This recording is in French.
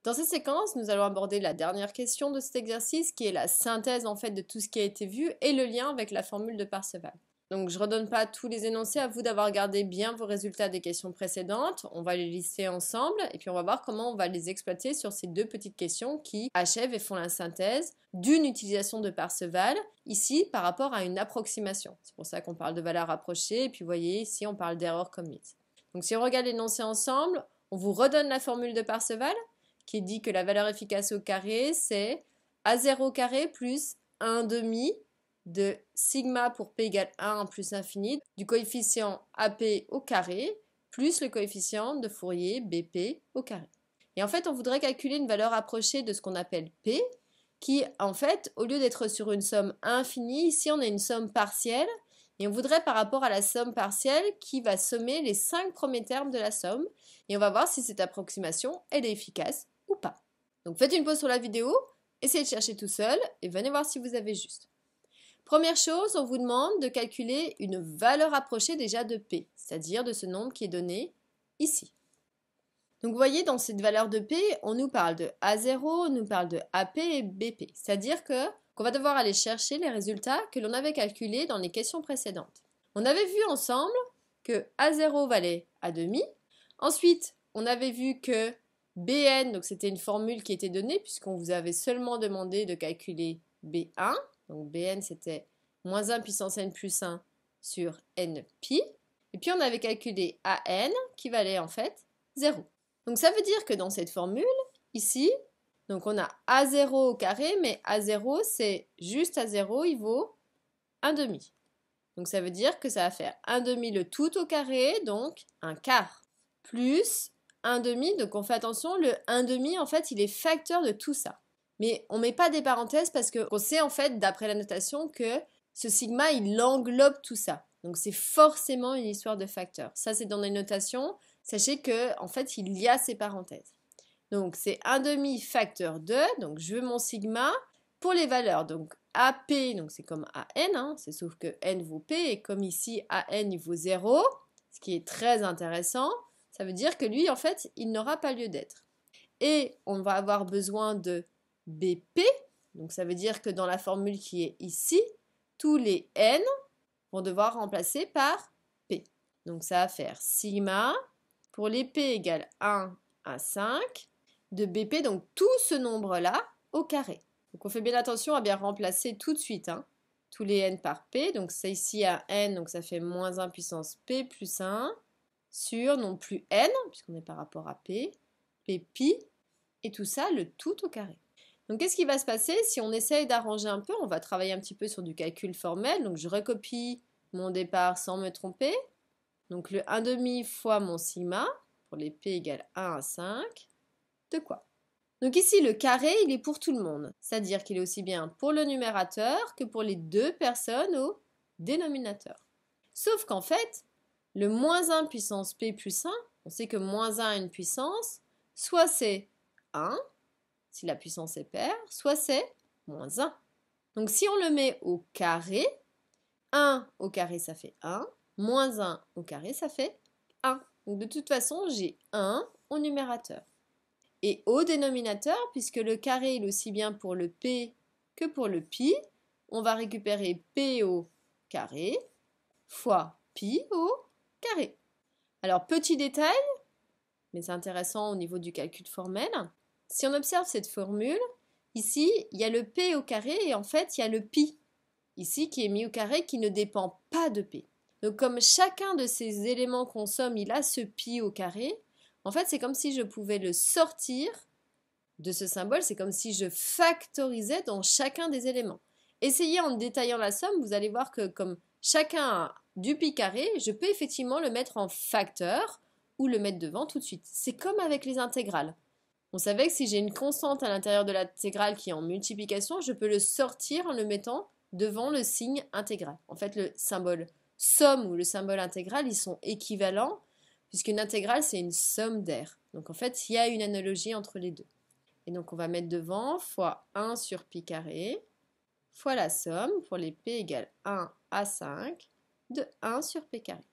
Dans cette séquence, nous allons aborder la dernière question de cet exercice qui est la synthèse en fait de tout ce qui a été vu et le lien avec la formule de Parseval. Donc je ne redonne pas tous les énoncés, à vous d'avoir gardé bien vos résultats des questions précédentes. On va les lister ensemble et puis on va voir comment on va les exploiter sur ces deux petites questions qui achèvent et font la synthèse d'une utilisation de Parseval, ici par rapport à une approximation. C'est pour ça qu'on parle de valeur rapprochée et puis vous voyez ici on parle d'erreur commit. Donc si on regarde l'énoncé ensemble, on vous redonne la formule de Parseval qui dit que la valeur efficace au carré c'est A0 carré plus 1 demi de sigma pour p égale 1 plus infini du coefficient AP au carré plus le coefficient de Fourier BP au carré. Et en fait, on voudrait calculer une valeur approchée de ce qu'on appelle P, qui en fait, au lieu d'être sur une somme infinie, ici on a une somme partielle, et on voudrait par rapport à la somme partielle qui va sommer les 5 premiers termes de la somme, et on va voir si cette approximation elle est efficace ou pas. Donc faites une pause sur la vidéo, essayez de chercher tout seul, et venez voir si vous avez juste. Première chose, on vous demande de calculer une valeur approchée déjà de P, c'est-à-dire de ce nombre qui est donné ici. Donc vous voyez, dans cette valeur de P, on nous parle de A0, on nous parle de AP et BP, c'est-à-dire qu'on va devoir aller chercher les résultats que l'on avait calculés dans les questions précédentes. On avait vu ensemble que A0 valait A,5. Ensuite, on avait vu que Bn, donc c'était une formule qui était donnée puisqu'on vous avait seulement demandé de calculer B1. Donc Bn c'était moins 1 puissance n plus 1 sur n pi. Et puis on avait calculé An qui valait en fait 0. Donc ça veut dire que dans cette formule, ici, donc on a A0 au carré, mais A0 c'est juste A0, il vaut 1 demi. Donc ça veut dire que ça va faire 1 demi le tout au carré, donc un quart, plus 1 demi, donc on fait attention, le 1 demi en fait il est facteur de tout ça. Mais on ne met pas des parenthèses parce qu'on sait en fait, d'après la notation, que ce sigma, il englobe tout ça. Donc c'est forcément une histoire de facteurs. Ça, c'est dans les notations. Sachez qu'en fait, il y a ces parenthèses. Donc c'est 1 demi facteur 2. Donc je veux mon sigma pour les valeurs. Donc AP, donc c'est comme AN, hein, c'est sauf que N vaut P. Et comme ici, AN, il vaut 0, ce qui est très intéressant, ça veut dire que lui, en fait, il n'aura pas lieu d'être. Et on va avoir besoin de BP, donc ça veut dire que dans la formule qui est ici, tous les n vont devoir remplacer par P. Donc ça va faire sigma pour les P égale 1 à 5 de BP, donc tout ce nombre-là au carré. Donc on fait bien attention à bien remplacer tout de suite tous les n par P, donc c'est ici à n, donc ça fait moins 1 puissance P plus 1 sur non plus n, puisqu'on est par rapport à P, P pi, et tout ça le tout au carré. Donc qu'est-ce qui va se passer si on essaye d'arranger un peu? On va travailler un petit peu sur du calcul formel. Donc je recopie mon départ sans me tromper. Donc le 1 demi fois mon sigma, pour les P égale 1 à 5, de quoi? Donc ici le carré il est pour tout le monde, c'est-à-dire qu'il est aussi bien pour le numérateur que pour les deux personnes au dénominateur. Sauf qu'en fait, le moins 1 puissance P plus 1, on sait que moins 1 a une puissance, soit c'est 1, si la puissance est paire, soit c'est moins 1. Donc si on le met au carré, 1 au carré ça fait 1, moins 1 au carré ça fait 1. Donc de toute façon j'ai 1 au numérateur. Et au dénominateur, puisque le carré est aussi bien pour le P que pour le pi, on va récupérer P au carré fois pi au carré. Alors petit détail, mais c'est intéressant au niveau du calcul formel. Si on observe cette formule, ici, il y a le P au carré et en fait, il y a le pi, ici, qui est mis au carré, qui ne dépend pas de P. Donc, comme chacun de ces éléments qu'on somme, il a ce pi au carré, en fait, c'est comme si je pouvais le sortir de ce symbole, c'est comme si je factorisais dans chacun des éléments. Essayez en détaillant la somme, vous allez voir que comme chacun a du pi carré, je peux effectivement le mettre en facteur ou le mettre devant tout de suite. C'est comme avec les intégrales. On savait que si j'ai une constante à l'intérieur de l'intégrale qui est en multiplication, je peux le sortir en le mettant devant le signe intégral. En fait, le symbole somme ou le symbole intégral, ils sont équivalents, puisqu'une intégrale, c'est une somme d'air. Donc en fait, il y a une analogie entre les deux. Et donc on va mettre devant fois 1 sur pi carré, fois la somme, pour les p égale 1 à 5, de 1 sur p carré.